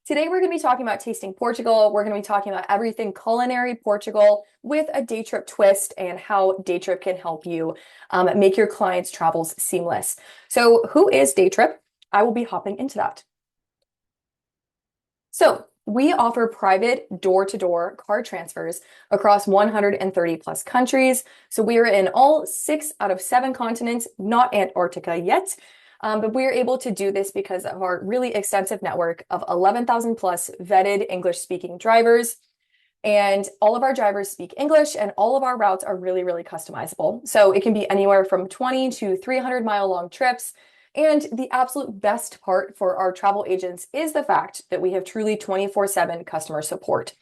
Today, we're going to be talking about Tasting Portugal. We're going to be talking about everything culinary Portugal with a day trip twist and how Daytrip can help you make your clients' travels seamless. So, who is Daytrip? I will be hopping into that. So, we offer private door-to-door car transfers across 130 plus countries. So, we are in all 6 out of 7 continents, not Antarctica yet. But we are able to do this because of our really extensive network of 11,000 plus vetted English speaking drivers. And all of our drivers speak English, and all of our routes are really, really customizable. So it can be anywhere from 20 to 300-mile long trips. And the absolute best part for our travel agents is the fact that we have truly 24/7 customer support.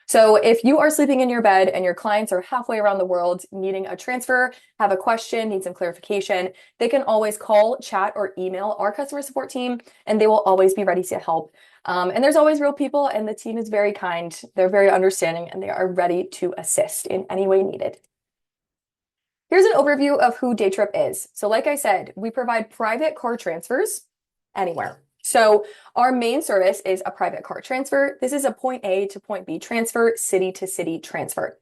So if you are sleeping in your bed and your clients are halfway around the world needing a transfer, have a question, need some clarification, they can always call, chat, or email our customer support team, and they will always be ready to help. And there's always real people, and the team is very kind. They're very understanding, and they are ready to assist in any way needed. Here's an overview of who Daytrip is. So like I said, we provide private car transfers anywhere. So our main service is a private car transfer. This is a point A to point B transfer, city to city transfer.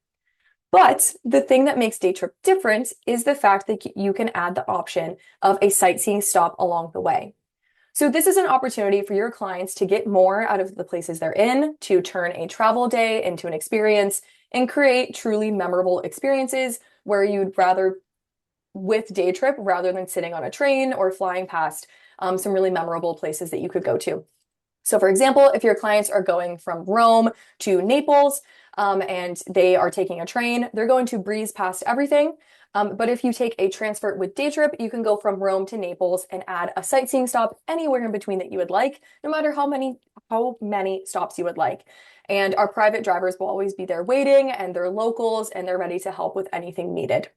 But the thing that makes Daytrip different is the fact that you can add the option of a sightseeing stop along the way. So this is an opportunity for your clients to get more out of the places they're in, to turn a travel day into an experience and create truly memorable experiences where you'd rather with Daytrip rather than sitting on a train or flying past some really memorable places that you could go to. So for example, if your clients are going from Rome to Naples and they are taking a train, they're going to breeze past everything. But if you take a transfer with Daytrip, you can go from Rome to Naples and add a sightseeing stop anywhere in between that you would like, no matter how many stops you would like. And our private drivers will always be there waiting, and they're locals and they're ready to help with anything needed.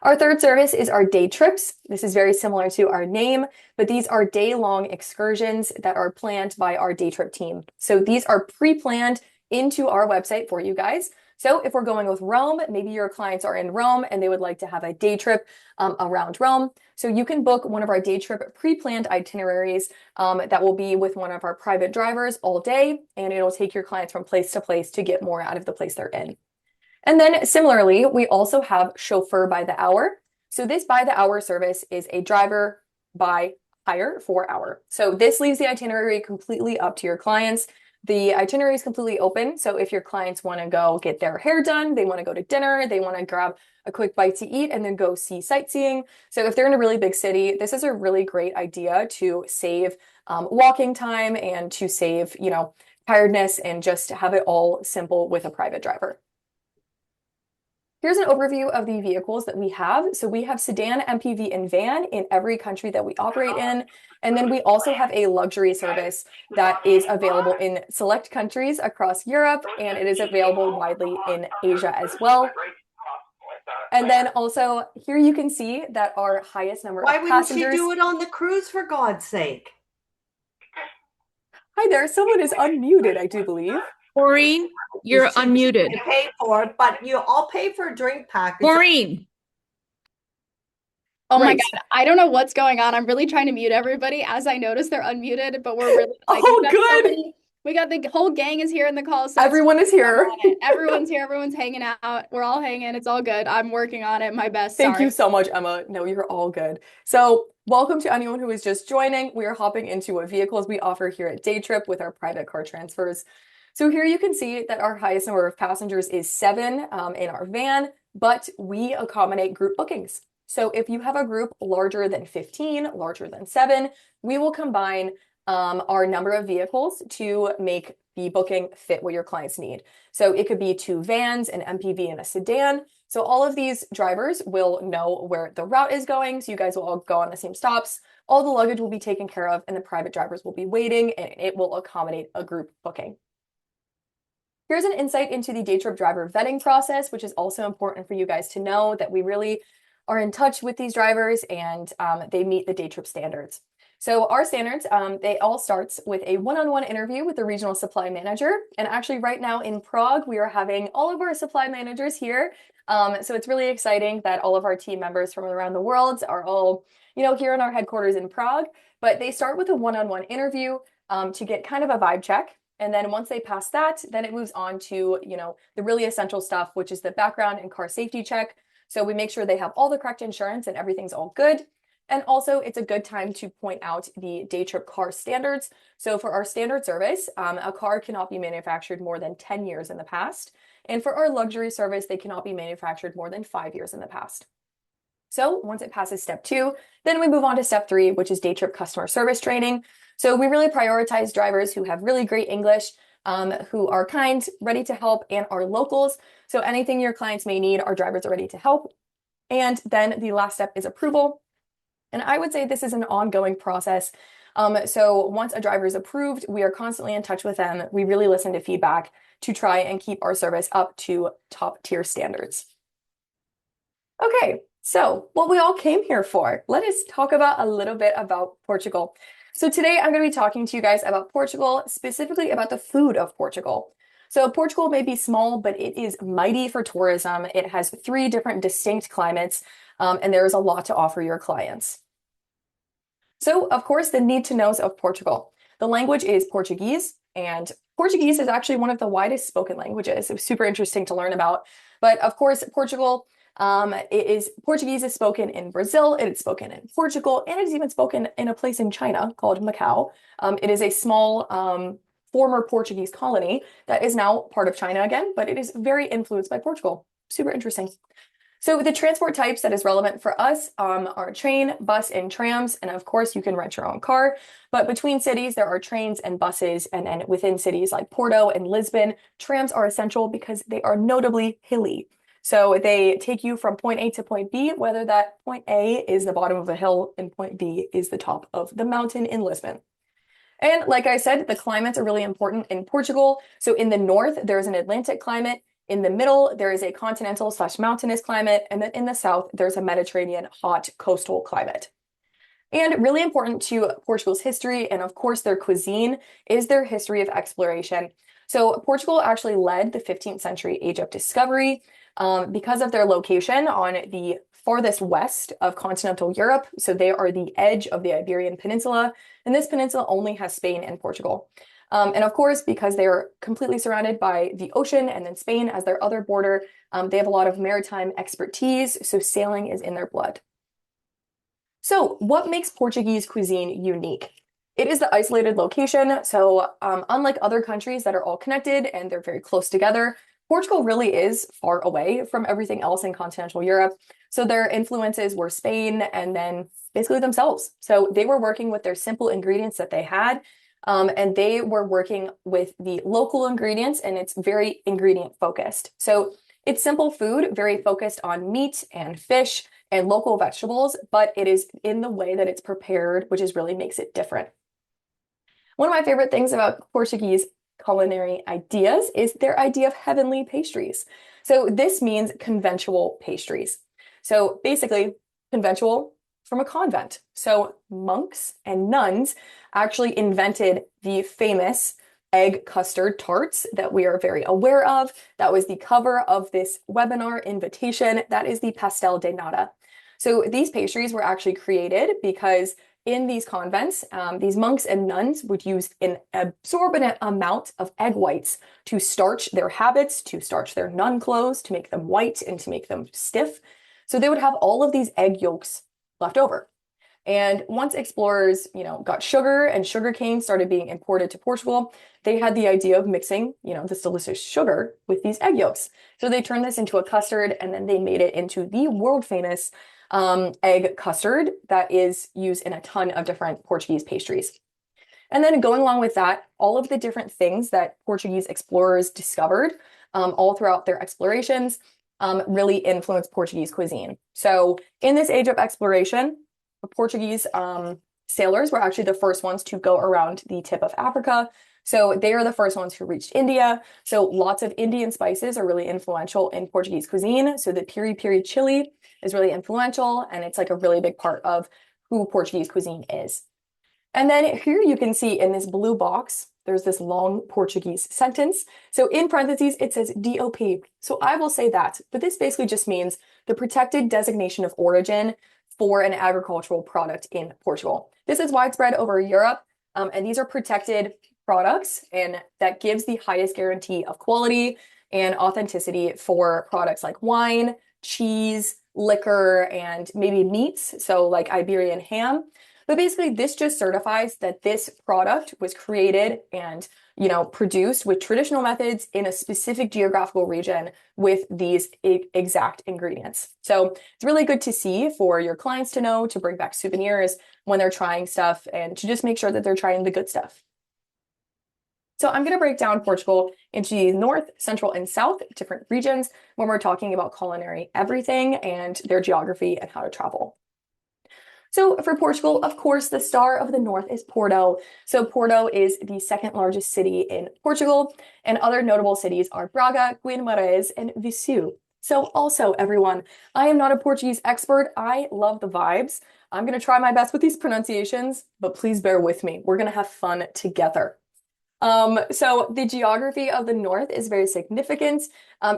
Our third service is our day trips. This is very similar to our name, but these are day-long excursions that are planned by our day trip team. So these are pre-planned into our website for you guys. So if we're going with Rome, maybe your clients are in Rome and they would like to have a day trip around Rome. So you can book one of our day trip pre-planned itineraries that will be with one of our private drivers all day, and it'll take your clients from place to place to get more out of the place they're in. And then similarly, we also have chauffeur by the hour. So this by the hour service is a driver by hire for hour. So this leaves the itinerary completely up to your clients. The itinerary is completely open. So if your clients want to go get their hair done, they want to go to dinner, they want to grab a quick bite to eat and then go see sightseeing. So if they're in a really big city, this is a really great idea to save walking time and to save, tiredness and just have it all simple with a private driver. Here's an overview of the vehicles that we have. So we have sedan, MPV, and van in every country that we operate in. And then we also have a luxury service that is available in select countries across Europe, and it is available widely in Asia as well. And then also here you can see that our highest number of passengers. Why wouldn't you do it on the cruise, for God's sake? Hi there, someone is unmuted, I do believe. Maureen, you're unmuted. You pay for it, but I'll pay for a drink package. Maureen. Oh my God, I don't know what's going on. I'm really trying to mute everybody as I notice they're unmuted, but we're really good. We got the whole gang is here in the call. So everyone is here. Everyone's here. Everyone's hanging out. We're all hanging. It's all good. I'm working on it. My best. Thank you so much, Emma. No, you're all good. So welcome to anyone who is just joining. We are hopping into what vehicles we offer here at Daytrip with our private car transfers. So here you can see that our highest number of passengers is 7 in our van, but we accommodate group bookings. So if you have a group larger than 15, larger than 7, we will combine our number of vehicles to make the booking fit what your clients need. So it could be 2 vans, an MPV, and a sedan. So all of these drivers will know where the route is going. So you guys will all go on the same stops. All the luggage will be taken care of, and the private drivers will be waiting, and it will accommodate a group booking. Here's an insight into the Daytrip driver vetting process, which is also important for you guys to know that we really are in touch with these drivers and they meet the Daytrip standards. So our standards, they all starts with a one-on-one interview with the regional supply manager. And actually right now in Prague, we are having all of our supply managers here. So it's really exciting that all of our team members from around the world are all, here in our headquarters in Prague. But they start with a one-on-one interview. to get kind of a vibe check. And then once they pass that, then it moves on to, the really essential stuff, which is the background and car safety check. So we make sure they have all the correct insurance and everything's all good. And also, it's a good time to point out the Daytrip car standards. So for our standard service, a car cannot be manufactured more than 10 years in the past. And for our luxury service, they cannot be manufactured more than 5 years in the past. So once it passes step 2, then we move on to step 3, which is Daytrip customer service training. So we really prioritize drivers who have really great English, who are kind, ready to help, and are locals. So anything your clients may need, our drivers are ready to help. And then the last step is approval. And I would say this is an ongoing process. So once a driver is approved, we are constantly in touch with them. We really listen to feedback to try and keep our service up to top tier standards. Okay, so what we all came here for, let us talk about a little bit about Portugal. So today I'm going to be talking to you guys about Portugal, specifically about the food of Portugal. So Portugal may be small, but it is mighty for tourism. It has 3 different distinct climates, and there is a lot to offer your clients. So, of course, the need to knows of Portugal. The language is Portuguese, and Portuguese is actually one of the widest spoken languages. It was super interesting to learn about. But of course, Portuguese is spoken in Brazil, it is spoken in Portugal, and it is even spoken in a place in China called Macau. It is a small former Portuguese colony that is now part of China again, but it is very influenced by Portugal. Super interesting. So the transport types that is relevant for us are train, bus, and trams. And of course, you can rent your own car. But between cities, there are trains and buses. And then within cities like Porto and Lisbon, trams are essential because they are notably hilly. So they take you from point A to point B, whether that point A is the bottom of a hill and point B is the top of the mountain in Lisbon. And like I said, the climates are really important in Portugal. So in the north, there's an Atlantic climate. In the middle, there is a continental/mountainous climate, and then in the south, there's a Mediterranean hot coastal climate. And really important to Portugal's history, and of course their cuisine, is their history of exploration. So Portugal actually led the 15th century age of discovery because of their location on the farthest west of continental Europe. So they are the edge of the Iberian Peninsula, and this peninsula only has Spain and Portugal. And of course, because they are completely surrounded by the ocean and then Spain as their other border, they have a lot of maritime expertise, so sailing is in their blood. So what makes Portuguese cuisine unique? It is the isolated location. So unlike other countries that are all connected and they're very close together, Portugal really is far away from everything else in continental Europe. So their influences were Spain and then basically themselves. So they were working with their simple ingredients that they had. And they were working with the local ingredients, and it's very ingredient focused. So it's simple food, very focused on meat and fish and local vegetables, but it is in the way that it's prepared, which is really makes it different. One of my favorite things about Portuguese culinary ideas is their idea of heavenly pastries. So this means conventual pastries. So basically, conventual from a convent. So monks and nuns actually invented the famous egg custard tarts that we are very aware of. That was the cover of this webinar invitation. That is the pastel de nata. So these pastries were actually created because in these convents, these monks and nuns would use an absorbent amount of egg whites to starch their habits, to starch their nun clothes, to make them white and to make them stiff. So they would have all of these egg yolks left over. And once explorers, got sugar and sugarcane started being imported to Portugal, they had the idea of mixing, this delicious sugar with these egg yolks. So they turned this into a custard and then they made it into the world famous egg custard that is used in a ton of different Portuguese pastries. And then going along with that, all of the different things that Portuguese explorers discovered all throughout their explorations really influenced Portuguese cuisine. So in this age of exploration, the Portuguese sailors were actually the first ones to go around the tip of Africa. So they are the first ones who reached India. So lots of Indian spices are really influential in Portuguese cuisine. So the piri piri chili is really influential, and it's like a really big part of who Portuguese cuisine is. And then here you can see in this blue box, there's this long Portuguese sentence. So in parentheses, it says DOP. So I will say that, but this basically just means the protected designation of origin for an agricultural product in Portugal. This is widespread over Europe, And these are protected products, and that gives the highest guarantee of quality and authenticity for products like wine, cheese, liquor, and maybe meats, so like Iberian ham. But basically, this just certifies that this product was created and produced with traditional methods in a specific geographical region with these exact ingredients. So it's really good to see for your clients to know, to bring back souvenirs when they're trying stuff and to just make sure that they're trying the good stuff. So I'm going to break down Portugal into the north, central, and south different regions when we're talking about culinary everything and their geography and how to travel. So for Portugal, of course, the star of the north is Porto. So Porto is the second largest city in Portugal, and other notable cities are Braga, Guimarães, and Viseu. So also, everyone, I am not a Portuguese expert. I love the vibes. I'm going to try my best with these pronunciations, but please bear with me. We're going to have fun together. So the geography of the north is very significant.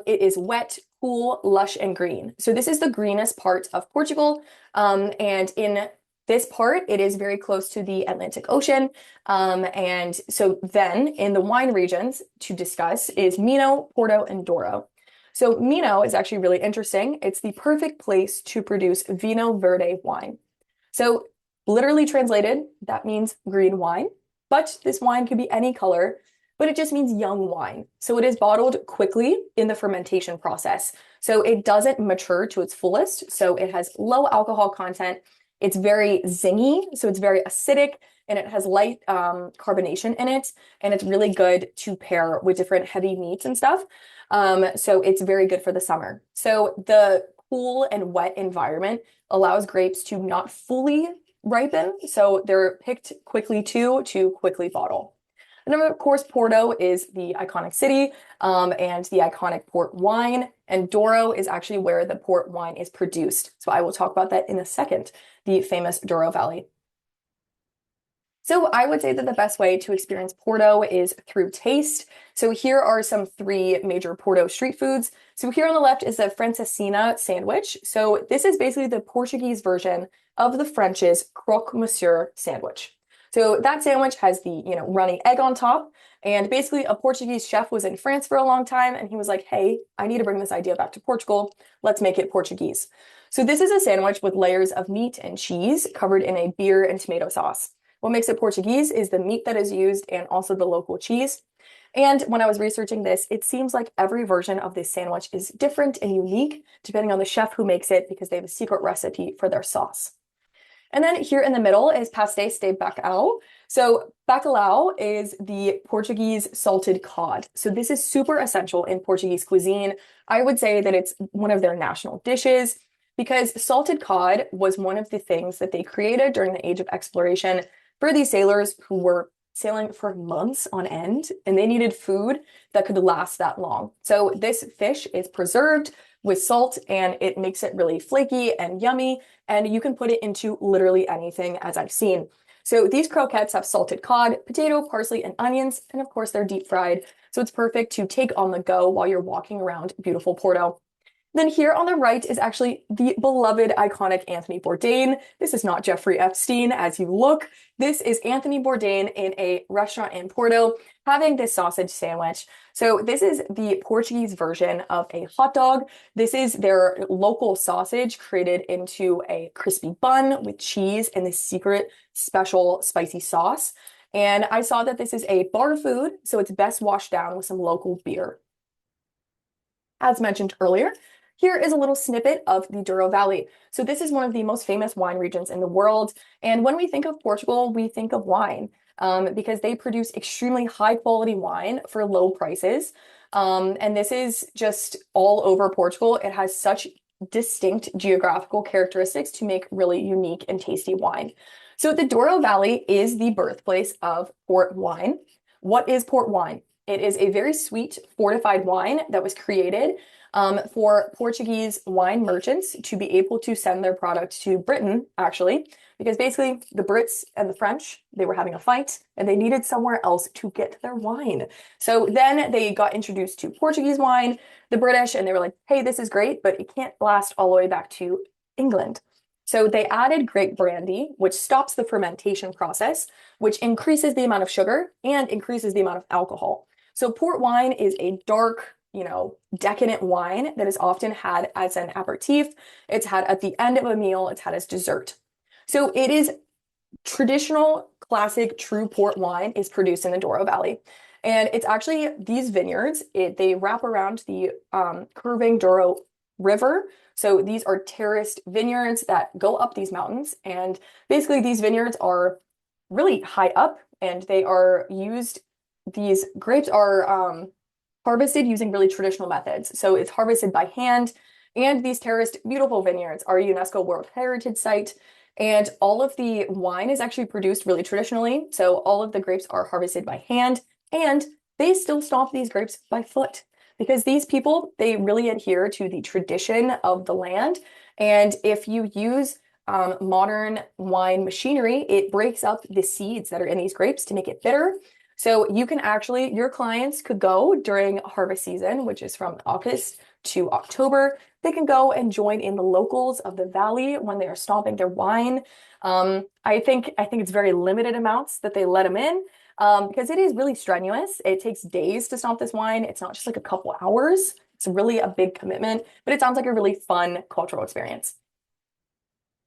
It is wet, cool, lush, and green. So this is the greenest part of Portugal. And in this part, it is very close to the Atlantic Ocean. And so then in the wine regions to discuss is Minho, Porto, and Douro. So Minho is actually really interesting. It's the perfect place to produce Vinho Verde wine. So literally translated, that means green wine. But this wine could be any color, but it just means young wine. So it is bottled quickly in the fermentation process. So it doesn't mature to its fullest. So it has low alcohol content. It's very zingy, so it's very acidic, and it has light carbonation in it. And it's really good to pair with different heavy meats and stuff. So it's very good for the summer. So the cool and wet environment allows grapes to not fully ripen, so they're picked quickly to quickly bottle. And then, of course, Porto is the iconic city and the iconic port wine, and Douro is actually where the port wine is produced. So I will talk about that in a second, the famous Douro Valley. So I would say that the best way to experience Porto is through taste. So here are some three major Porto street foods. So here on the left is the Francesinha sandwich. So this is basically the Portuguese version of the French's croque monsieur sandwich. So that sandwich has the, runny egg on top. And basically a Portuguese chef was in France for a long time and he was like, hey, I need to bring this idea back to Portugal. Let's make it Portuguese. So this is a sandwich with layers of meat and cheese covered in a beer and tomato sauce. What makes it Portuguese is the meat that is used and also the local cheese. And when I was researching this, it seems like every version of this sandwich is different and unique depending on the chef who makes it because they have a secret recipe for their sauce. And then here in the middle is pastéis de bacalhau. So bacalhau is the Portuguese salted cod. So this is super essential in Portuguese cuisine. I would say that it's one of their national dishes because salted cod was one of the things that they created during the Age of Exploration for these sailors who were sailing for months on end and they needed food that could last that long. So this fish is preserved with salt and it makes it really flaky and yummy, and you can put it into literally anything, as I've seen. So these croquettes have salted cod, potato, parsley, and onions, and of course they're deep fried. So it's perfect to take on the go while you're walking around beautiful Porto. Then here on the right is actually the beloved iconic Anthony Bourdain. This is not Jeffrey Epstein as you look. This is Anthony Bourdain in a restaurant in Porto having this sausage sandwich. So this is the Portuguese version of a hot dog. This is their local sausage created into a crispy bun with cheese and this secret special spicy sauce. And I saw that this is a bar food, so it's best washed down with some local beer. As mentioned earlier, here is a little snippet of the Douro Valley. So this is one of the most famous wine regions in the world. And when we think of Portugal, we think of wine because they produce extremely high quality wine for low prices. And this is just all over Portugal. It has such distinct geographical characteristics to make really unique and tasty wine. So the Douro Valley is the birthplace of port wine. What is port wine? It is a very sweet fortified wine that was created for Portuguese wine merchants to be able to send their product to Britain, actually, because basically the Brits and the French, they were having a fight and they needed somewhere else to get their wine. So then they got introduced to Portuguese wine, the British, and they were like, hey, this is great, but it can't last all the way back to England. So they added grape brandy, which stops the fermentation process, which increases the amount of sugar and increases the amount of alcohol. So port wine is a dark, decadent wine that is often had as an aperitif. It's had at the end of a meal, it's had as dessert. So it is traditional, classic, true port wine is produced in the Douro Valley. And it's actually these vineyards, they wrap around the curving Douro River. So these are terraced vineyards that go up these mountains. And basically, these vineyards are really high up and they are used, these grapes are harvested using really traditional methods. So it's harvested by hand. And these terraced, beautiful vineyards are a UNESCO World Heritage Site. And all of the wine is actually produced really traditionally. So all of the grapes are harvested by hand, and they still stomp these grapes by foot because these people, they really adhere to the tradition of the land. And if you use modern wine machinery, it breaks up the seeds that are in these grapes to make it bitter. So you can actually, your clients could go during harvest season, which is from August to October. They can go and join in the locals of the valley when they are stomping their wine. I think it's very limited amounts that they let them in because it is really strenuous. It takes days to stomp this wine. It's not just like a couple hours. It's really a big commitment, but it sounds like a really fun cultural experience.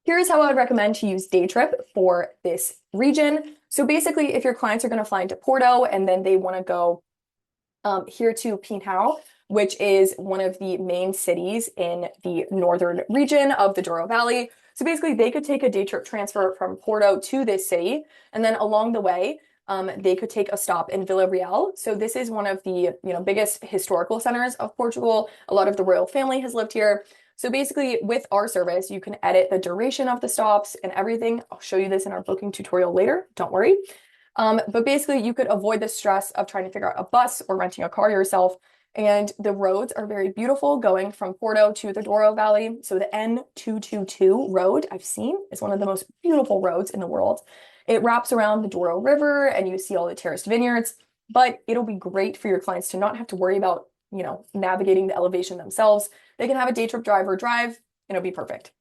Here's how I would recommend to use Daytrip for this region. So basically, if your clients are going to fly into Porto and then they want to go here to Pinhao, which is one of the main cities in the northern region of the Douro Valley. So basically, they could take a day trip transfer from Porto to this city, and then along the way, they could take a stop in Vila Real. So this is one of the biggest historical centers of Portugal. A lot of the royal family has lived here. So basically, with our service, you can edit the duration of the stops and everything. I'll show you this in our booking tutorial later. Don't worry. But basically, you could avoid the stress of trying to figure out a bus or renting a car yourself. And the roads are very beautiful going from Porto to the Douro Valley. So the N222 road I've seen is one of the most beautiful roads in the world. It wraps around the Douro River and you see all the terraced vineyards, but it'll be great for your clients to not have to worry about, navigating the elevation themselves. They can have a day trip driver drive and it'll be perfect.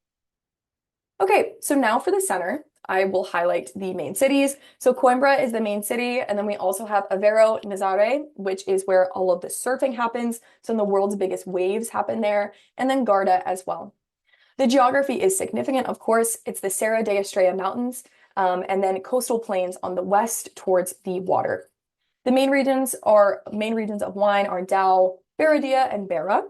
Okay, so now for the center, I will highlight the main cities. So Coimbra is the main city, and then we also have Aveiro, Nazaré, which is where all of the surfing happens. Some of the world's biggest waves happen there, and then Garda as well. The geography is significant, of course. It's the Serra da Estrela Mountains, and then coastal plains on the west towards the water. The main regions of wine are Dão, Barradia, and Beira.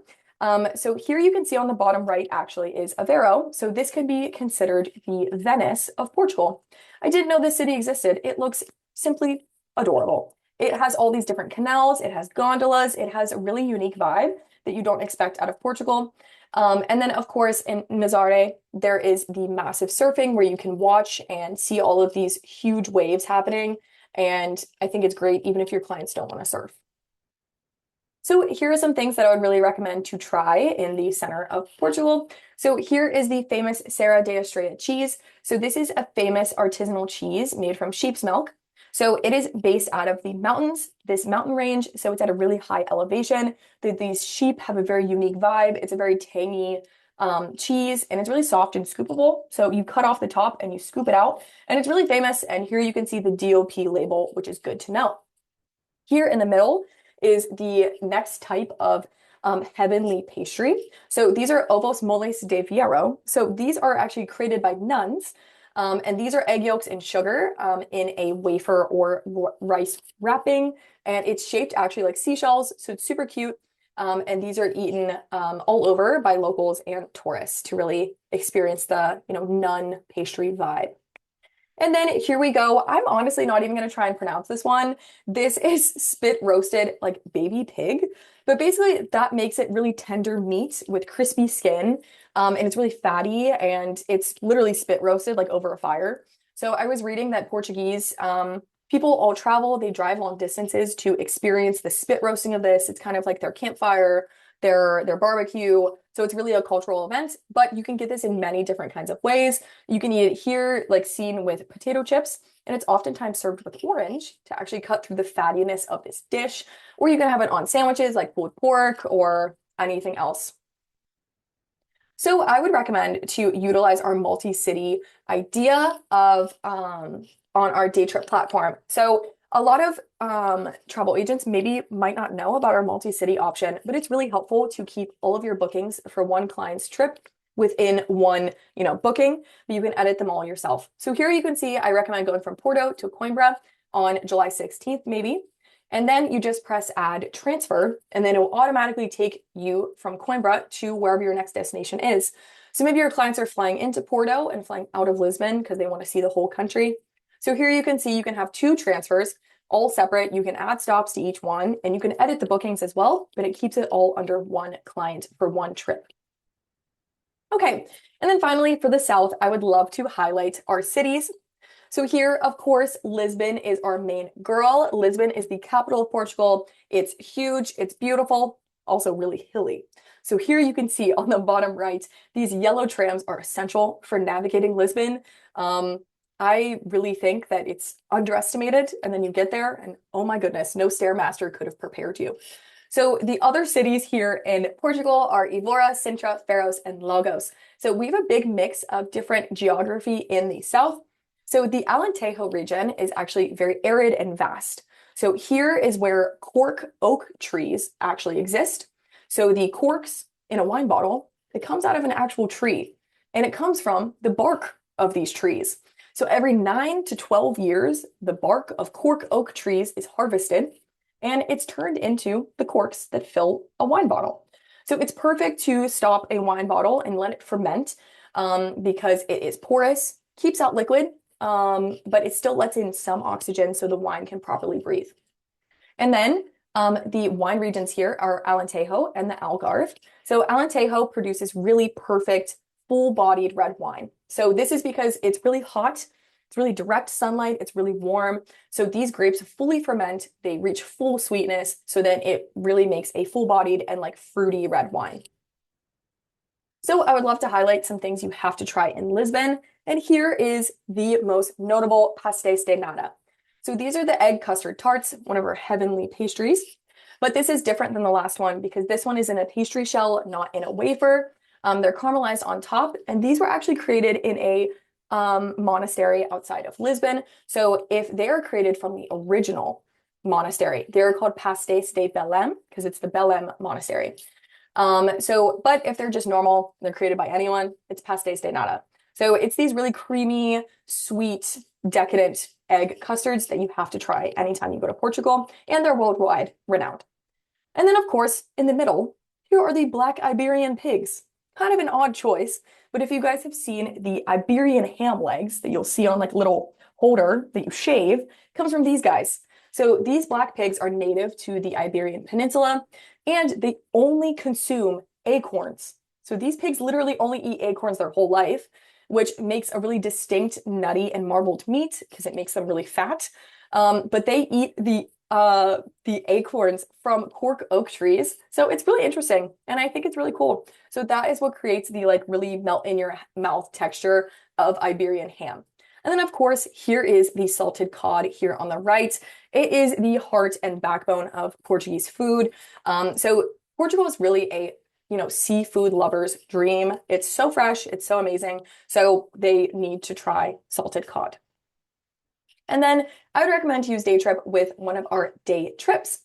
So here you can see on the bottom right actually is Aveiro. So this could be considered the Venice of Portugal. I didn't know this city existed. It looks simply adorable. It has all these different canals. It has gondolas. It has a really unique vibe that you don't expect out of Portugal. And then, of course, in Nazaré, there is the massive surfing where you can watch and see all of these huge waves happening. And I think it's great even if your clients don't want to surf. So here are some things that I would really recommend to try in the center of Portugal. So here is the famous Serra da Estrela cheese. So this is a famous artisanal cheese made from sheep's milk. So it is based out of the mountains, this mountain range. So it's at a really high elevation. These sheep have a very unique vibe. It's a very tangy cheese, and it's really soft and scoopable. So you cut off the top and you scoop it out, and it's really famous. And here you can see the DOP label, which is good to know. Here in the middle is the next type of heavenly pastry. So these are ovos moles de Vieiro. So these are actually created by nuns. And these are egg yolks and sugar in a wafer or rice wrapping. And it's shaped actually like seashells. So it's super cute. And these are eaten all over by locals and tourists to really experience the, nun pastry vibe. And then here we go. I'm honestly not even going to try and pronounce this one. This is spit roasted like baby pig, but basically that makes it really tender meat with crispy skin. And it's really fatty and it's literally spit roasted like over a fire. So I was reading that Portuguese people all travel, they drive long distances to experience the spit roasting of this. It's kind of like their campfire, their barbecue. So it's really a cultural event, but you can get this in many different kinds of ways. You can eat it here, like seen with potato chips, and it's oftentimes served with orange to actually cut through the fattiness of this dish. Or you can have it on sandwiches like pulled pork or anything else. So I would recommend to utilize our multi-city idea of on our Daytrip platform. So a lot of travel agents maybe might not know about our multi-city option, but it's really helpful to keep all of your bookings for one client's trip within one, booking, but you can edit them all yourself. So here you can see I recommend going from Porto to Coimbra on July 16th, maybe. And then you just press add transfer, and then it will automatically take you from Coimbra to wherever your next destination is. So maybe your clients are flying into Porto and flying out of Lisbon because they want to see the whole country. So here you can see you can have 2 transfers, all separate. You can add stops to each one, and you can edit the bookings as well, but it keeps it all under one client for one trip. Okay, and then finally for the South, I would love to highlight our cities. So here, of course, Lisbon is our main girl. Lisbon is the capital of Portugal. It's huge, it's beautiful, also really hilly. So here you can see on the bottom right, these yellow trams are essential for navigating Lisbon. I really think that it's underestimated, and then you get there and oh my goodness, no Stairmaster could have prepared you. So the other cities here in Portugal are Évora, Sintra, Faros, and Lagos. So we have a big mix of different geography in the south. So the Alentejo region is actually very arid and vast. So here is where cork oak trees actually exist. So the corks in a wine bottle, it comes out of an actual tree, and it comes from the bark of these trees. So every 9 to 12 years, the bark of cork oak trees is harvested, and it's turned into the corks that fill a wine bottle. So it's perfect to stop a wine bottle and let it ferment because it is porous, keeps out liquid, but it still lets in some oxygen so the wine can properly breathe. And then the wine regions here are Alentejo and the Algarve. So Alentejo produces really perfect, full-bodied red wine. So this is because it's really hot, it's really direct sunlight, it's really warm. So these grapes fully ferment, they reach full sweetness, so then it really makes a full-bodied and like fruity red wine. So I would love to highlight some things you have to try in Lisbon. And here is the most notable pastéis de nata. So these are the egg custard tarts, one of our heavenly pastries. But this is different than the last one because this one is in a pastry shell, not in a wafer. They're caramelized on top, and these were actually created in a monastery outside of Lisbon. So if they're created from the original monastery, they're called pastéis de Belém because it's the Belém monastery. But if they're just normal, they're created by anyone, it's pastéis de nata. So it's these really creamy, sweet, decadent egg custards that you have to try anytime you go to Portugal, and they're worldwide renowned. And then, of course, in the middle, here are the black Iberian pigs. Kind of an odd choice, but if you guys have seen the Iberian ham legs that you'll see on like a little holder that you shave, comes from these guys. So these black pigs are native to the Iberian Peninsula, and they only consume acorns. So these pigs literally only eat acorns their whole life, which makes a really distinct nutty and marbled meat because it makes them really fat. But they eat the acorns from cork oak trees. So it's really interesting, and I think it's really cool. So that is what creates the like really melt in your mouth texture of Iberian ham. And then of course, here is the salted cod here on the right. It is the heart and backbone of Portuguese food. So Portugal is really a seafood lover's dream. It's so fresh, it's so amazing. So they need to try salted cod. And then I would recommend to use Daytrip with one of our day trips.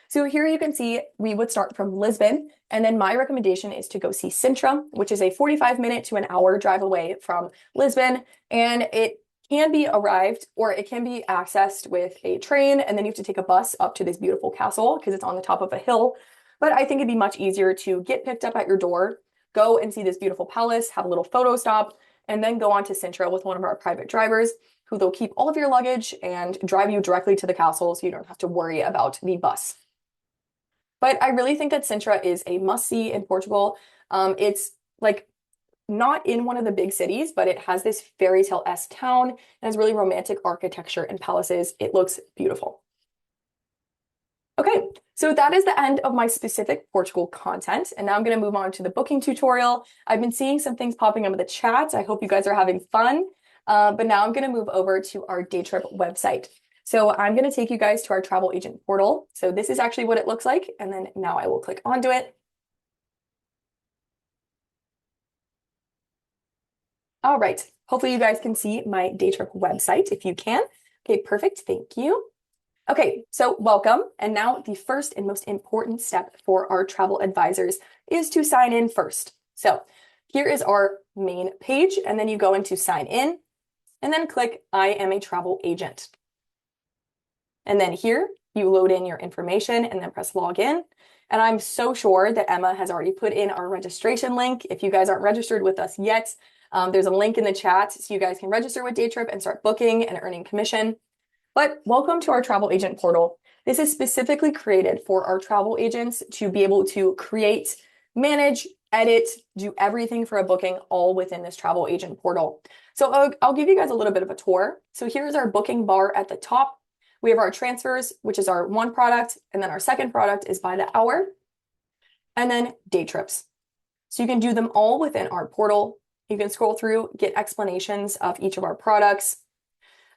So here you can see we would start from Lisbon, and then my recommendation is to go see Sintra, which is a 45-minute to an hour drive away from Lisbon, and it can be arrived or it can be accessed with a train, and then you have to take a bus up to this beautiful castle because it's on the top of a hill. But I think it'd be much easier to get picked up at your door, go and see this beautiful palace, have a little photo stop, and then go on to Sintra with one of our private drivers who they'll keep all of your luggage and drive you directly to the castle so you don't have to worry about the bus. But I really think that Sintra is a must-see in Portugal. It's like not in one of the big cities, but it has this fairy tale-esque town and has really romantic architecture and palaces. It looks beautiful. Okay, so that is the end of my specific Portugal content. And now I'm going to move on to the booking tutorial. I've been seeing some things popping up in the chat. I hope you guys are having fun. But now I'm going to move over to our Daytrip website. So I'm going to take you guys to our travel agent portal. So this is actually what it looks like. And then now I will click onto it. All right. Hopefully you guys can see my Daytrip website if you can. Okay, perfect. Thank you. Okay, so welcome. And now the first and most important step for our travel advisors is to sign in first. So here is our main page, and then you go into sign in, and then click I am a travel agent. And then here you load in your information and then press login. And I'm so sure that Emma has already put in our registration link. If you guys aren't registered with us yet, there's a link in the chat so you guys can register with Daytrip and start booking and earning commission. But welcome to our travel agent portal. This is specifically created for our travel agents to be able to create, manage, edit, do everything for a booking all within this travel agent portal. So I'll give you guys a little bit of a tour. So here's our booking bar at the top. We have our transfers, which is our one product, and then our second product is by the hour, and then day trips. So you can do them all within our portal. You can scroll through, get explanations of each of our products,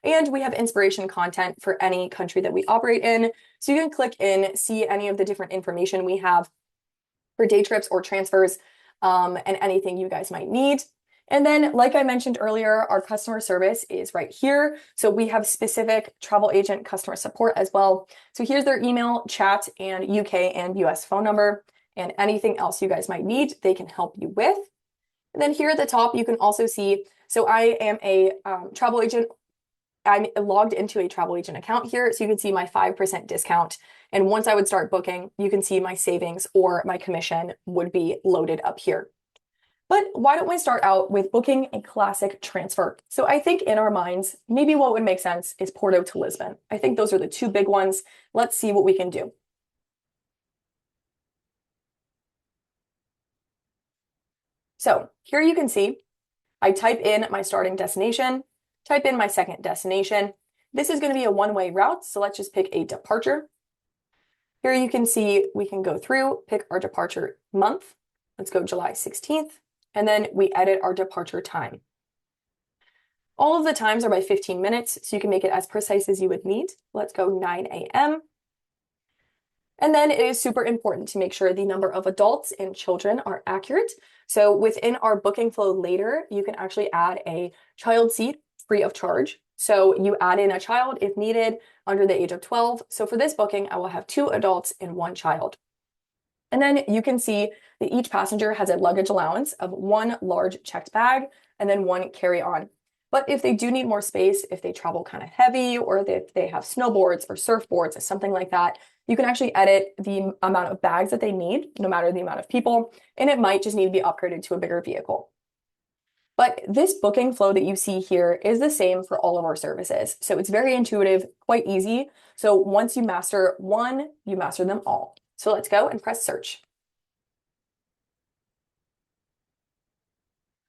and we have inspiration content for any country that we operate in. So you can click in, see any of the different information we have for day trips or transfers, and anything you guys might need. And then, like I mentioned earlier, our customer service is right here. So we have specific travel agent customer support as well. So here's their email, chat, and UK and US phone number, and anything else you guys might need, they can help you with. And then here at the top, you can also see, so I am a travel agent. I'm logged into a travel agent account here, so you can see my 5% discount. And once I would start booking, you can see my savings or my commission would be loaded up here. But why don't we start out with booking a classic transfer? So I think in our minds, maybe what would make sense is Porto to Lisbon. I think those are the two big ones. Let's see what we can do. So here you can see, I type in my starting destination, type in my second destination. This is going to be a one-way route, so let's just pick a departure. Here you can see we can go through, pick our departure month. Let's go July 16th. And then we edit our departure time. All of the times are by 15 minutes, so you can make it as precise as you would need. Let's go 9 a.m. And then it is super important to make sure the number of adults and children are accurate. So within our booking flow later, you can actually add a child seat free of charge. So you add in a child if needed under the age of 12. So for this booking, I will have 2 adults and 1 child. And then you can see that each passenger has a luggage allowance of 1 large checked bag and then 1 carry-on. But if they do need more space, if they travel kind of heavy, or if they have snowboards or surfboards or something like that, you can actually edit the amount of bags that they need, no matter the amount of people, and it might just need to be upgraded to a bigger vehicle. But this booking flow that you see here is the same for all of our services. So it's very intuitive, quite easy. So once you master one, you master them all. So let's go and press search.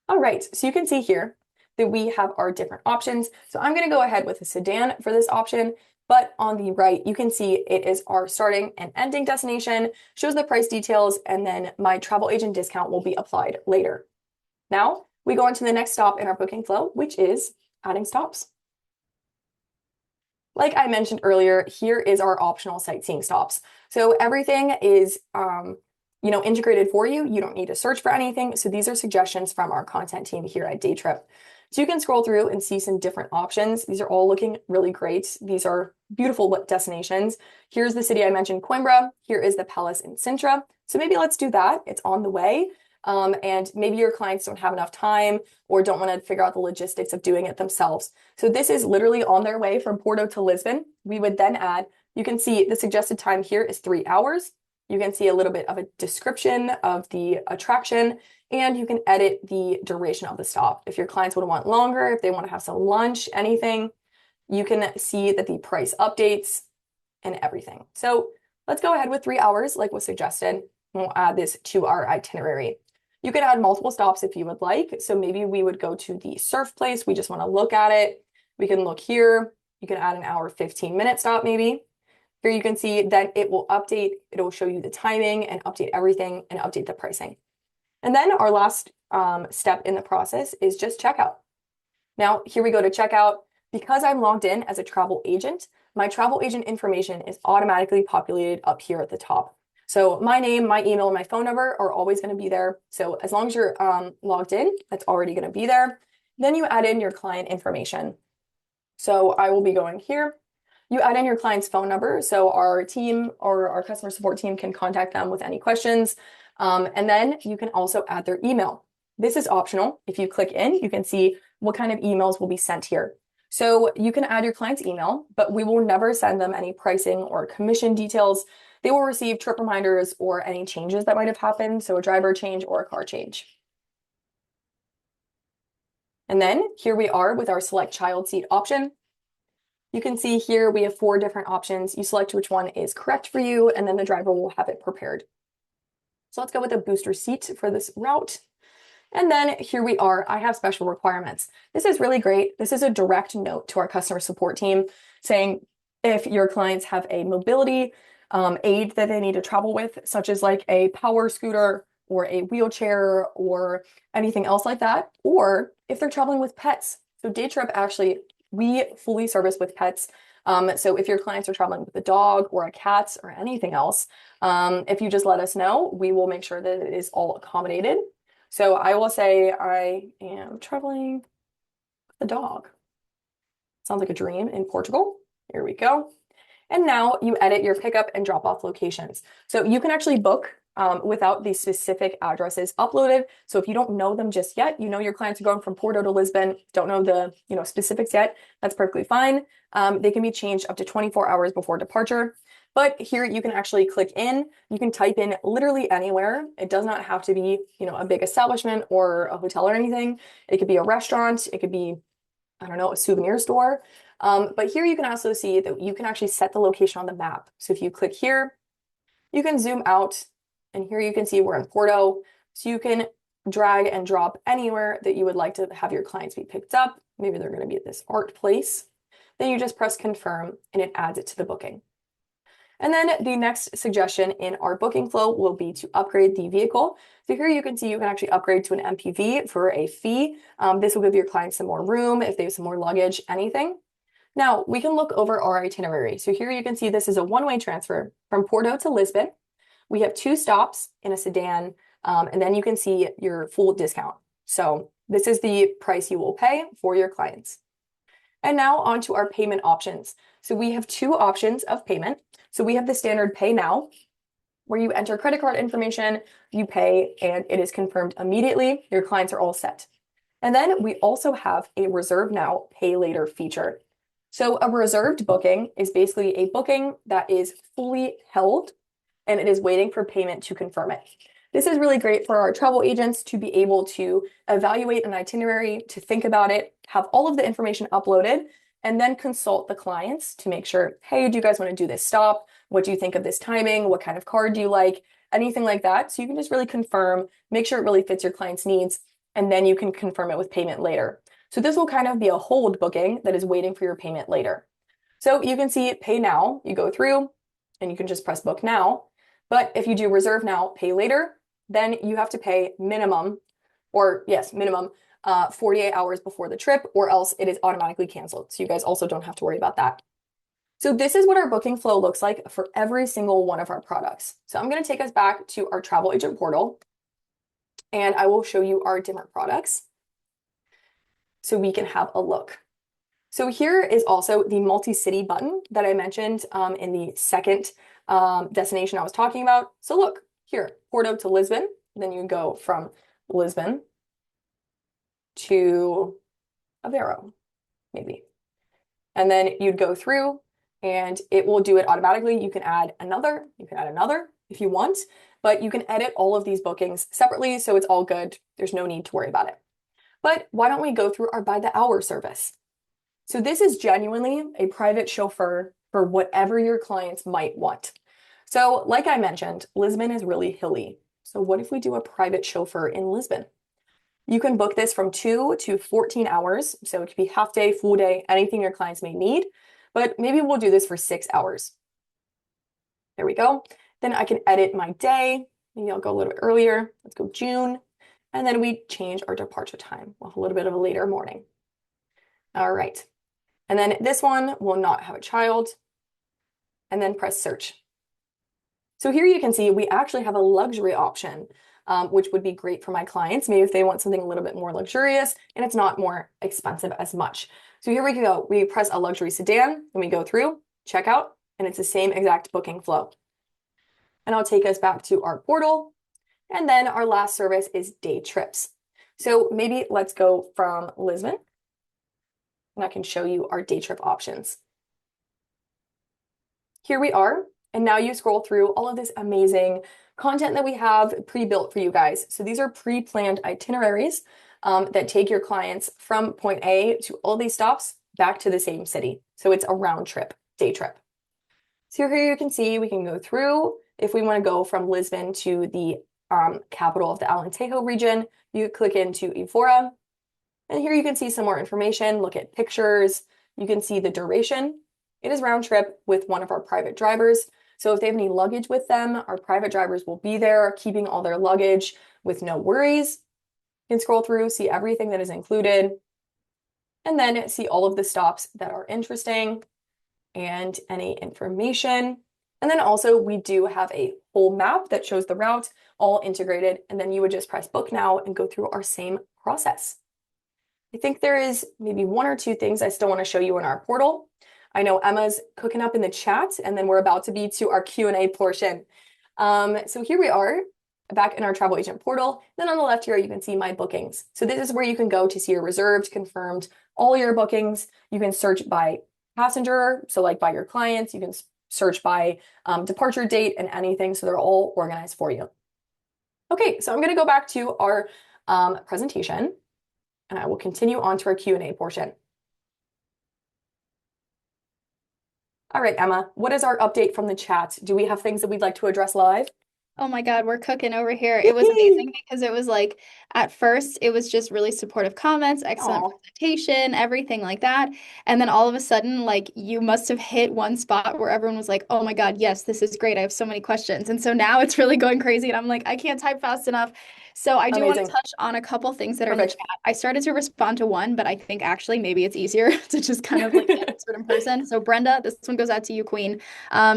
All right, so you can see here that we have our different options. So I'm going to go ahead with a sedan for this option, but on the right, you can see it is our starting and ending destination, shows the price details, and then my travel agent discount will be applied later. Now we go on to the next stop in our booking flow, which is adding stops. Like I mentioned earlier, here is our optional sightseeing stops. So everything is, integrated for you. You don't need to search for anything. So these are suggestions from our content team here at Daytrip. So you can scroll through and see some different options. These are all looking really great. These are beautiful destinations. Here's the city I mentioned, Coimbra. Here is the Palace in Sintra. So maybe let's do that. It's on the way. And maybe your clients don't have enough time or don't want to figure out the logistics of doing it themselves. So this is literally on their way from Porto to Lisbon. We would then add, you can see the suggested time here is 3 hours. You can see a little bit of a description of the attraction, and you can edit the duration of the stop. If your clients would want longer, if they want to have some lunch, anything, you can see that the price updates and everything. So let's go ahead with 3 hours like was suggested, and we'll add this to our itinerary. You can add multiple stops if you would like. So maybe we would go to the surf place. We just want to look at it. We can look here. You can add an hour, 15-minute stop maybe. Here you can see that it will update. It will show you the timing and update everything and update the pricing. And then our last step in the process is just checkout. Now, here we go to checkout. Because I'm logged in as a travel agent, my travel agent information is automatically populated up here at the top. So my name, my email, and my phone number are always going to be there. So as long as you're logged in, that's already going to be there. Then you add in your client information. So I will be going here. You add in your client's phone number so our team or our customer support team can contact them with any questions. And then you can also add their email. This is optional. If you click in, you can see what kind of emails will be sent here. So you can add your client's email, but we will never send them any pricing or commission details. They will receive trip reminders or any changes that might have happened, so a driver change or a car change. And then here we are with our select child seat option. You can see here we have 4 different options. You select which one is correct for you, and then the driver will have it prepared. So let's go with a booster seat for this route. And then here we are. I have special requirements. This is really great. This is a direct note to our customer support team saying if your clients have a mobility aid that they need to travel with, such as like a power scooter or a wheelchair or anything else like that, or if they're traveling with pets. So Daytrip actually, we fully service with pets. So if your clients are traveling with a dog or a cat or anything else, if you just let us know, we will make sure that it is all accommodated. So I will say I am traveling with a dog. Sounds like a dream in Portugal. Here we go. And now you edit your pickup and drop off locations. So you can actually book without the specific addresses uploaded. So if you don't know them just yet, you know your clients are going from Porto to Lisbon, don't know the specifics yet, that's perfectly fine. They can be changed up to 24 hours before departure. But here you can actually click in, you can type in literally anywhere. It does not have to be, a big establishment or a hotel or anything. It could be a restaurant, it could be, I don't know, a souvenir store. But here you can also see that you can actually set the location on the map. So if you click here, you can zoom out, and here you can see we're in Porto. So you can drag and drop anywhere that you would like to have your clients be picked up. Maybe they're going to be at this art place. Then you just press confirm and it adds it to the booking. And then the next suggestion in our booking flow will be to upgrade the vehicle. So here you can see you can actually upgrade to an MPV for a fee. This will give your clients some more room if they have some more luggage, anything. Now we can look over our itinerary. So here you can see this is a one-way transfer from Porto to Lisbon. We have 2 stops in a sedan, and then you can see your full discount. So this is the price you will pay for your clients. And now on to our payment options. So we have 2 options of payment. So we have the standard pay now, where you enter credit card information, you pay, and it is confirmed immediately. Your clients are all set. And then we also have a reserve now, pay later feature. So a reserved booking is basically a booking that is fully held and it is waiting for payment to confirm it. This is really great for our travel agents to be able to evaluate an itinerary, to think about it, have all of the information uploaded, and then consult the clients to make sure, hey, do you guys want to do this stop? What do you think of this timing? What kind of car do you like? Anything like that. So you can just really confirm, make sure it really fits your client's needs, and then you can confirm it with payment later. So this will kind of be a hold booking that is waiting for your payment later. So you can see pay now, you go through, and you can just press book now. But if you do reserve now, pay later, then you have to pay minimum 48 hours before the trip, or else it is automatically canceled. So you guys also don't have to worry about that. So this is what our booking flow looks like for every single one of our products. So I'm going to take us back to our travel agent portal, and I will show you our different products so we can have a look. So here is also the multi-city button that I mentioned in the second destination I was talking about. So look here, Porto to Lisbon, then you go from Lisbon to Aveiro, maybe. And then you'd go through and it will do it automatically. You can add another if you want, but you can edit all of these bookings separately, so it's all good. There's no need to worry about it. But why don't we go through our by the hour service? So this is genuinely a private chauffeur for whatever your clients might want. So like I mentioned, Lisbon is really hilly. So what if we do a private chauffeur in Lisbon? You can book this from 2 to 14 hours. So it could be half day, full day, anything your clients may need, but maybe we'll do this for 6 hours. There we go. Then I can edit my day. Maybe I'll go a little bit earlier. Let's go June. And then we change our departure time. We'll have a little bit of a later morning. All right. And then this one will not have a child. And then press search. So here you can see we actually have a luxury option. which would be great for my clients. Maybe if they want something a little bit more luxurious and it's not more expensive as much. So here we go. We press a luxury sedan and we go through, check out, and it's the same exact booking flow. And I'll take us back to our portal. And then our last service is day trips. So maybe let's go from Lisbon and I can show you our day trip options. Here we are. And now you scroll through all of this amazing content that we have pre-built for you guys. So these are pre-planned itineraries that take your clients from point A to all these stops back to the same city. So it's a round trip, day trip. So here you can see we can go through. If we want to go from Lisbon to the capital of the Alentejo region, you click into Evora. And here you can see some more information, look at pictures. You can see the duration. It is round trip with one of our private drivers. So if they have any luggage with them, our private drivers will be there keeping all their luggage with no worries. You can scroll through, see everything that is included, and then see all of the stops that are interesting and any information. And then also we do have a whole map that shows the route all integrated. And then you would just press book now and go through our same process. I think there is maybe one or two things I still want to show you in our portal. I know Emma's cooking up in the chat, and then we're about to be to our Q&A portion. So here we are back in our travel agent portal. Then on the left here, you can see my bookings. So this is where you can go to see your reserved, confirmed, all your bookings. You can search by passenger, so like by your clients. You can search by departure date and anything. So they're all organized for you. Okay, so I'm going to go back to our presentation, and I will continue on to our Q&A portion. All right, Emma, what is our update from the chat? Do we have things that we'd like to address live? Oh my God, we're cooking over here. It was amazing because it was like, at first, it was just really supportive comments, excellent Aw. presentation, everything like that. And then all of a sudden, like, you must have hit one spot where everyone was like, oh my God, yes, this is great. I have so many questions. And so now it's really going crazy. And I'm like, I can't type fast enough. So I do want to Amazing. touch on a couple things that are in the Perfect. chat. I started to respond to one, but I think actually maybe it's easier to just kind of like answer it in person. So Brenda, this one goes out to you, Queen.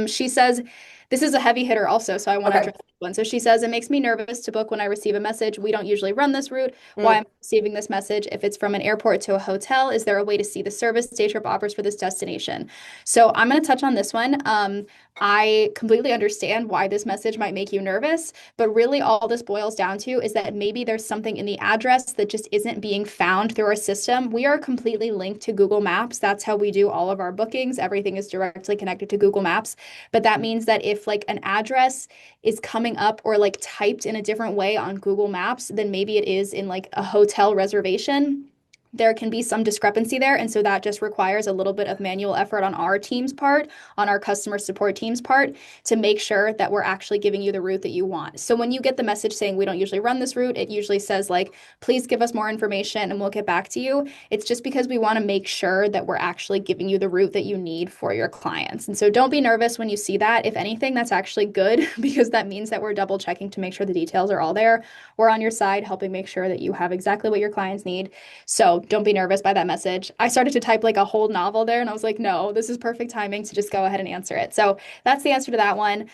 She says, this is a heavy hitter also, so I want to Okay. address this one. So she says, it makes me nervous to book when I receive a message. We don't usually run this route. Why am I receiving this message? If it's from an airport to a hotel, is there a way to see the service Daytrip offers for this destination? So I'm going to touch on this one. I completely understand why this message might make you nervous, but really all this boils down to is that maybe there's something in the address that just isn't being found through our system. We are completely linked to Google Maps. That's how we do all of our bookings. Everything is directly connected to Google Maps. But that means that if like an address is coming up or like typed in a different way on Google Maps than maybe it is in like a hotel reservation, there can be some discrepancy there. And so that just requires a little bit of manual effort on our team's part, on our customer support team's part, to make sure that we're actually giving you the route that you want. So when you get the message saying we don't usually run this route, it usually says like, please give us more information and we'll get back to you. It's just because we want to make sure that we're actually giving you the route that you need for your clients. And so don't be nervous when you see that. If anything, that's actually good because that means that we're double checking to make sure the details are all there. We're on your side, helping make sure that you have exactly what your clients need. So don't be nervous by that message. I started to type like a whole novel there and I was like, no, this is perfect timing to just go ahead and answer it. So that's the answer to that one.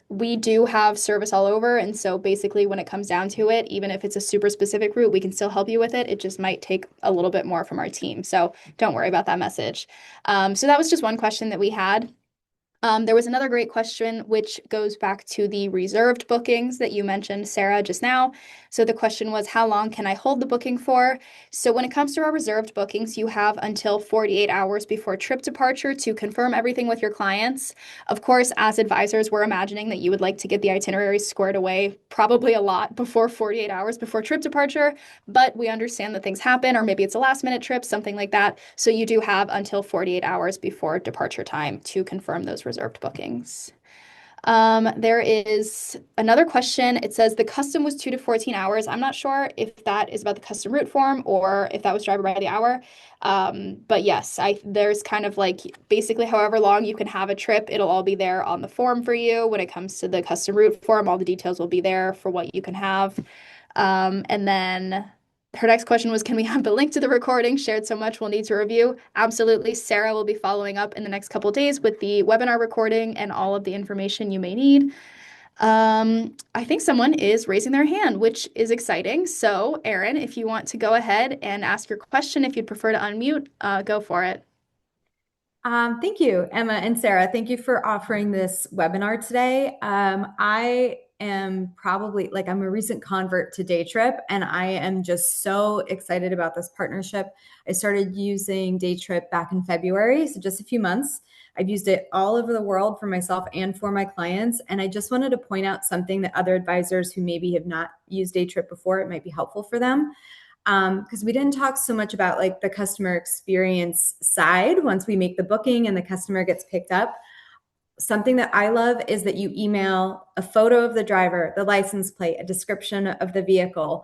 We do have service all over. And so basically when it comes down to it, even if it's a super specific route, we can still help you with it. It just might take a little bit more from our team. So don't worry about that message. So that was just one question that we had. There was another great question, which goes back to the reserved bookings that you mentioned, Sarah, just now. So the question was, how long can I hold the booking for? So when it comes to our reserved bookings, you have until 48 hours before trip departure to confirm everything with your clients. Of course, as advisors, we're imagining that you would like to get the itinerary squared away probably a lot before 48 hours before trip departure, but we understand that things happen, or maybe it's a last minute trip, something like that. So you do have until 48 hours before departure time to confirm those reserved bookings. There is another question. It says the custom was 2 to 14 hours. I'm not sure if that is about the custom route form or if that was driver by the hour. But yes, there's kind of like basically however long you can have a trip, it'll all be there on the form for you. When it comes to the custom route form, all the details will be there for what you can have. And then her next question was, can we have the link to the recording shared so much we'll need to review? Absolutely. Sarah will be following up in the next couple of days with the webinar recording and all of the information you may need. I think someone is raising their hand, which is exciting. So, Erin, if you want to go ahead and ask your question, if you'd prefer to unmute, go for it. Thank you, Emma and Sarah. Thank you for offering this webinar today. I am probably like I'm a recent convert to Daytrip, and I am just so excited about this partnership. I started using Daytrip back in February, so just a few months. I've used it all over the world for myself and for my clients, and I just wanted to point out something that other advisors who maybe have not used Daytrip before, it might be helpful for them. Because we didn't talk so much about like the customer experience side once we make the booking and the customer gets picked up. Something that I love is that you email a photo of the driver, the license plate, a description of the vehicle.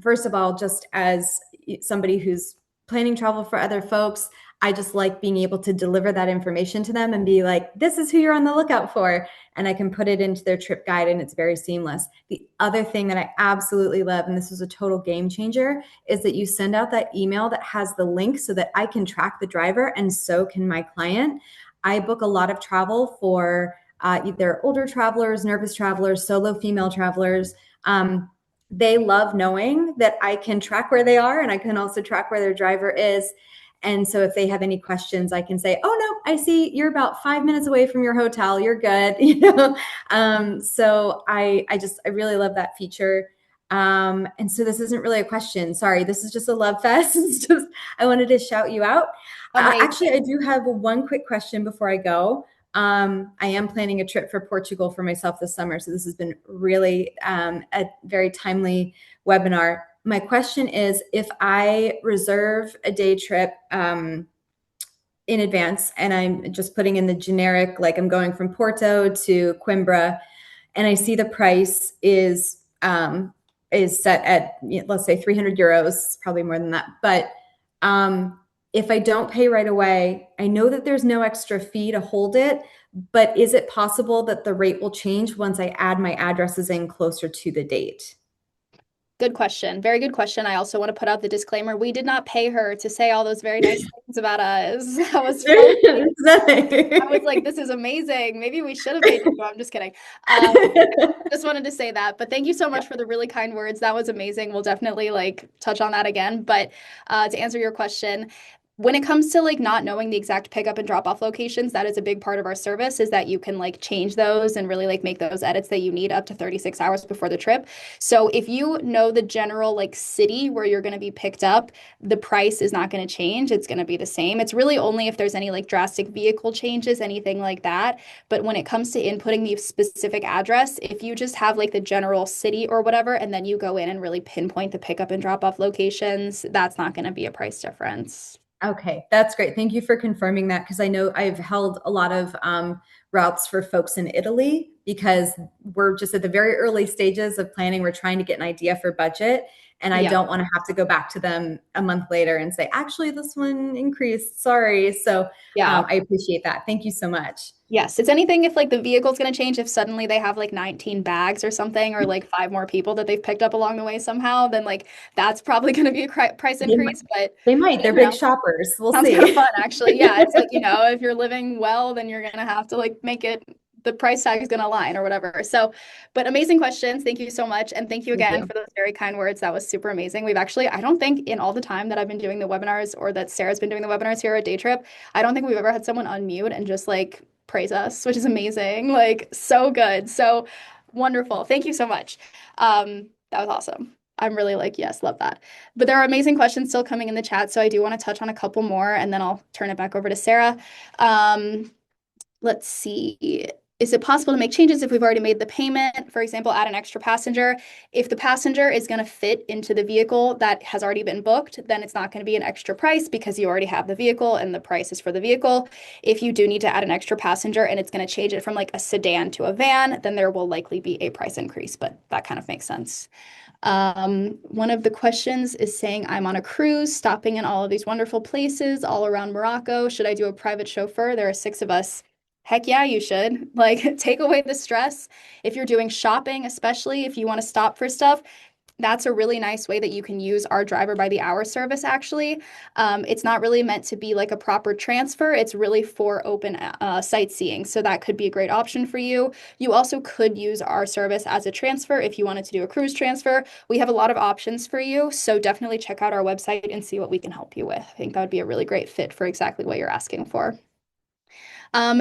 First of all, just as somebody who's planning travel for other folks, I just like being able to deliver that information to them and be like, this is who you're on the lookout for. And I can put it into their trip guide and it's very seamless. The other thing that I absolutely love, and this is a total game changer, is that you send out that email that has the link so that I can track the driver and so can my client. I book a lot of travel for either older travelers, nervous travelers, solo female travelers. They love knowing that I can track where they are and I can also track where their driver is. And so if they have any questions, I can say, oh, no, I see you're about 5 minutes away from your hotel. You're good. So I really love that feature. And so this isn't really a question. Sorry, this is just a love fest. It's just, I wanted to shout you out. Actually, I do have one quick question before I go. I am planning a trip for Portugal for myself this summer. So this has been really a very timely webinar. My question is, if I reserve a day trip in advance and I'm just putting in the generic, like I'm going from Porto to Coimbra, and I see the price is set at, let's say 300 euros, probably more than that. But if I don't pay right away, I know that there's no extra fee to hold it, but is it possible that the rate will change once I add my addresses in closer to the date? Good question. Very good question. I also want to put out the disclaimer. We did not pay her to say all those very nice things about us. That was funny. I was like, this is amazing. Maybe we should have paid you. No, I'm just kidding. Just wanted to say that. But thank you so much for the really kind words. That was amazing. We'll definitely like touch on that again. But to answer your question, when it comes to like not knowing the exact pickup and drop off locations, that is a big part of our service, is that you can like change those and really like make those edits that you need up to 36 hours before the trip. So if you know the general like city where you're going to be picked up, the price is not going to change. It's going to be the same. It's really only if there's any like drastic vehicle changes, anything like that. But when it comes to inputting the specific address, if you just have like the general city or whatever, and then you go in and really pinpoint the pickup and drop off locations, that's not going to be a price difference. Okay, that's great. Thank you for confirming that, because I know I've held a lot of routes for folks in Italy because we're just at the very early stages of planning. We're trying to get an idea for budget, and I don't want to have to go back to them a month later and say, actually, this one increased. Sorry. So I appreciate that. Thank you so much. Yes, it's anything if like the vehicle's going to change, if suddenly they have like 19 bags or something, or like 5 more people that they've picked up along the way somehow, then like that's probably going to be a price increase. But they might. They're big shoppers. We'll see. Sounds kind of fun, actually. Yeah, it's like, if you're living well, then you're going to have to like make it, the price tag is going to align or whatever. So, but amazing questions. Thank you so much. And thank you again for those very kind words. That was super amazing. We've actually, I don't think in all the time that I've been doing the webinars, or that Sarah's been doing the webinars here at Daytrip, I don't think we've ever had someone unmute and just like praise us, which is amazing. Like so good. So wonderful. Thank you so much. That was awesome. I'm really like, yes, love that. But there are amazing questions still coming in the chat. So I do want to touch on a couple more and then I'll turn it back over to Sarah. Let's see. Is it possible to make changes if we've already made the payment? For example, add an extra passenger. If the passenger is going to fit into the vehicle that has already been booked, then it's not going to be an extra price because you already have the vehicle and the price is for the vehicle. If you do need to add an extra passenger and it's going to change it from like a sedan to a van, then there will likely be a price increase, but that kind of makes sense. One of the questions is saying, I'm on a cruise, stopping in all of these wonderful places all around Morocco. Should I do a private chauffeur? There are 6 of us. Heck yeah, you should. Like, take away the stress. If you're doing shopping, especially if you want to stop for stuff, That's a really nice way that you can use our driver by the hour service, actually. It's not really meant to be like a proper transfer. It's really for open sightseeing. So that could be a great option for you. You also could use our service as a transfer if you wanted to do a cruise transfer. We have a lot of options for you. So definitely check out our website and see what we can help you with. I think that would be a really great fit for exactly what you're asking for.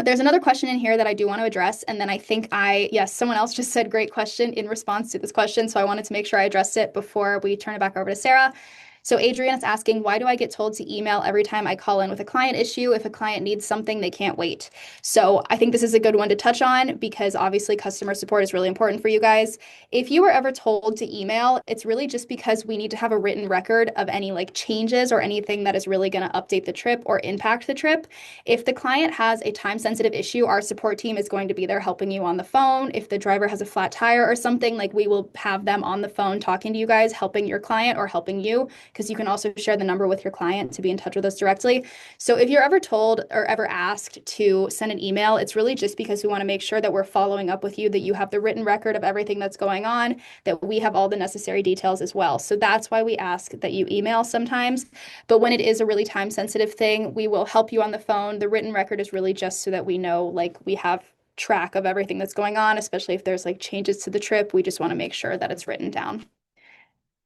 There's another question in here that I do want to address. And then I think yes, someone else just said great question in response to this question. So I wanted to make sure I addressed it before we turn it back over to Sarah. So Adrian is asking, why do I get told to email every time I call in with a client issue? If a client needs something, they can't wait. So I think this is a good one to touch on because obviously customer support is really important for you guys. If you were ever told to email, it's really just because we need to have a written record of any like changes or anything that is really going to update the trip or impact the trip. If the client has a time-sensitive issue, our support team is going to be there helping you on the phone. If the driver has a flat tire or something, like we will have them on the phone talking to you guys, helping your client or helping you, because you can also share the number with your client to be in touch with us directly. So if you're ever told or ever asked to send an email, it's really just because we want to make sure that we're following up with you, that you have the written record of everything that's going on, that we have all the necessary details as well. So that's why we ask that you email sometimes. But when it is a really time-sensitive thing, we will help you on the phone. The written record is really just so that we know, like, we have track of everything that's going on, especially if there's like changes to the trip. We just want to make sure that it's written down.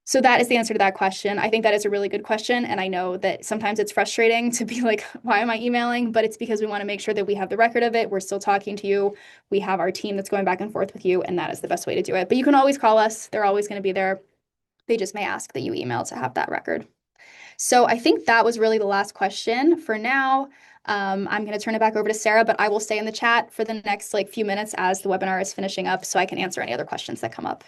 So that is the answer to that question. I think that is a really good question. And I know that sometimes it's frustrating to be like, why am I emailing? But it's because we want to make sure that we have the record of it. We're still talking to you. We have our team that's going back and forth with you. And that is the best way to do it. But you can always call us. They're always going to be there. They just may ask that you email to have that record. So I think that was really the last question for now. I'm going to turn it back over to Sarah, but I will stay in the chat for the next like few minutes as the webinar is finishing up so I can answer any other questions that come up.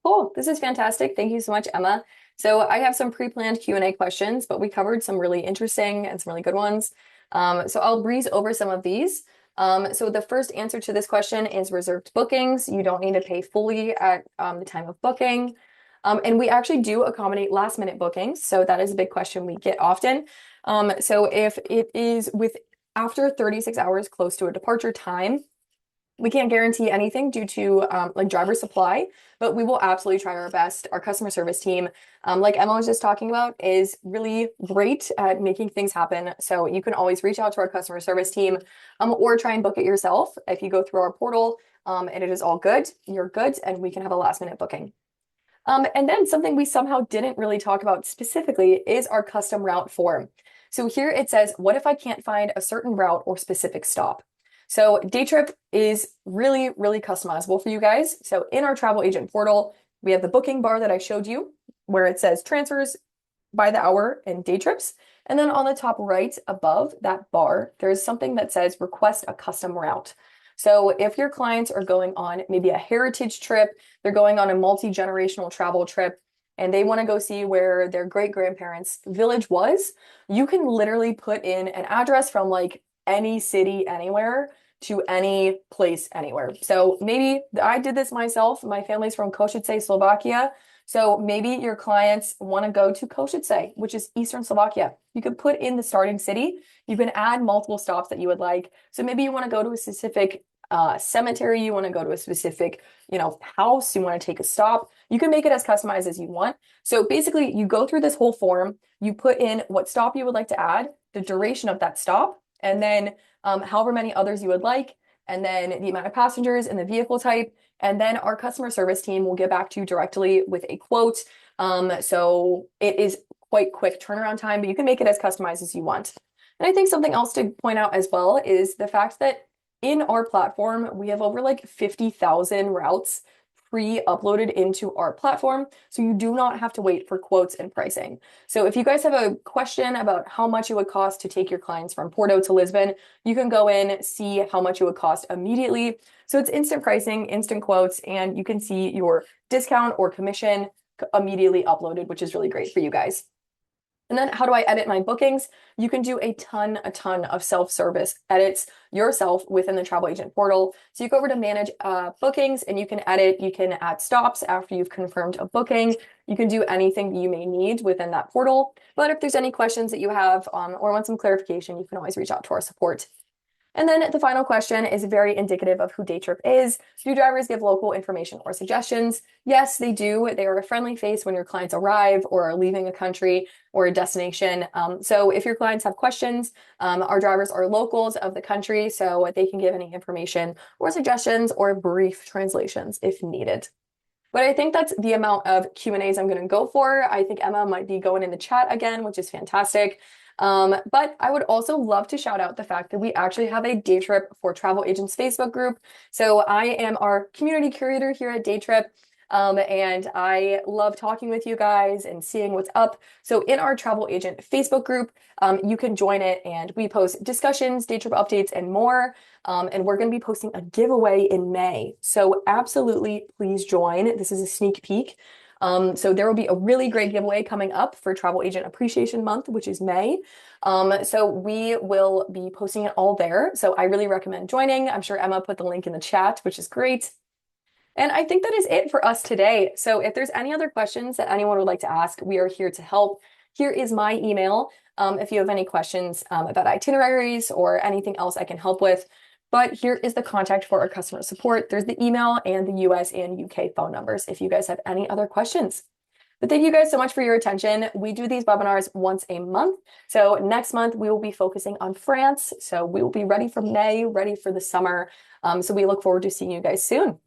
Cool. This is fantastic. Thank you so much, Emma. So I have some pre-planned Q&A questions, but we covered some really interesting and some really good ones. So I'll breeze over some of these. So the first answer to this question is reserved bookings. You don't need to pay fully at the time of booking. And we actually do accommodate last minute bookings. So that is a big question we get often. So if it is after 36 hours close to a departure time, we can't guarantee anything due to like driver supply, but we will absolutely try our best. Our customer service team, like Emma was just talking about, is really great at making things happen. So you can always reach out to our customer service team or try and book it yourself. If you go through our portal and it is all good, you're good, and we can have a last minute booking. And then something we somehow didn't really talk about specifically is our custom route form. So here it says, what if I can't find a certain route or specific stop? So Daytrip is really, really customizable for you guys. So in our travel agent portal, we have the booking bar that I showed you where it says transfers by the hour and day trips. And then on the top right above that bar, there's something that says request a custom route. So if your clients are going on maybe a heritage trip, they're going on a multi-generational travel trip, and they want to go see where their great-grandparents' village was, you can literally put in an address from like any city anywhere to any place anywhere. So maybe I did this myself. My family's from Košice, Slovakia. So maybe your clients want to go to Košice, which is Eastern Slovakia. You could put in the starting city. You can add multiple stops that you would like. So maybe you want to go to a specific cemetery, you want to go to a specific, house, you want to take a stop. You can make it as customized as you want. So basically, you go through this whole form, you put in what stop you would like to add, the duration of that stop, and then however many others you would like, and then the amount of passengers and the vehicle type. And then our customer service team will get back to you directly with a quote. So it is quite quick turnaround time, but you can make it as customized as you want. And I think something else to point out as well is the fact that in our platform, we have over like 50,000 routes pre-uploaded into our platform. So you do not have to wait for quotes and pricing. So if you guys have a question about how much it would cost to take your clients from Porto to Lisbon, you can go in, see how much it would cost immediately. So it's instant pricing, instant quotes, and you can see your discount or commission immediately uploaded, which is really great for you guys. And then how do I edit my bookings? You can do a ton of self-service edits yourself within the travel agent portal. So you go over to manage bookings and you can edit, you can add stops after you've confirmed a booking. You can do anything you may need within that portal. But if there's any questions that you have or want some clarification, you can always reach out to our support. And then the final question is very indicative of who Daytrip is. Do drivers give local information or suggestions? Yes, they do. They are a friendly face when your clients arrive or are leaving a country or a destination. So if your clients have questions, our drivers are locals of the country, so they can give any information or suggestions or brief translations if needed. But I think that's the amount of Q&As I'm going to go for. I think Emma might be going in the chat again, which is fantastic. But I would also love to shout out the fact that we actually have a Daytrip for Travel Agents Facebook group. So I am our community curator here at Daytrip. And I love talking with you guys and seeing what's up. So in our travel agent Facebook group, you can join it and we post discussions, Daytrip updates, and more. And we're going to be posting a giveaway in May. So absolutely please join. This is a sneak peek. So there will be a really great giveaway coming up for Travel Agent Appreciation Month, which is May. So we will be posting it all there. So I really recommend joining. I'm sure Emma put the link in the chat, which is great. And I think that is it for us today. So if there's any other questions that anyone would like to ask, we are here to help. Here is my email if you have any questions about itineraries or anything else I can help with. But here is the contact for our customer support. There's the email and the US and UK phone numbers if you guys have any other questions. But thank you guys so much for your attention. We do these webinars once a month. So next month, we will be focusing on France. So we will be ready for May, ready for the summer. So we look forward to seeing you guys soon.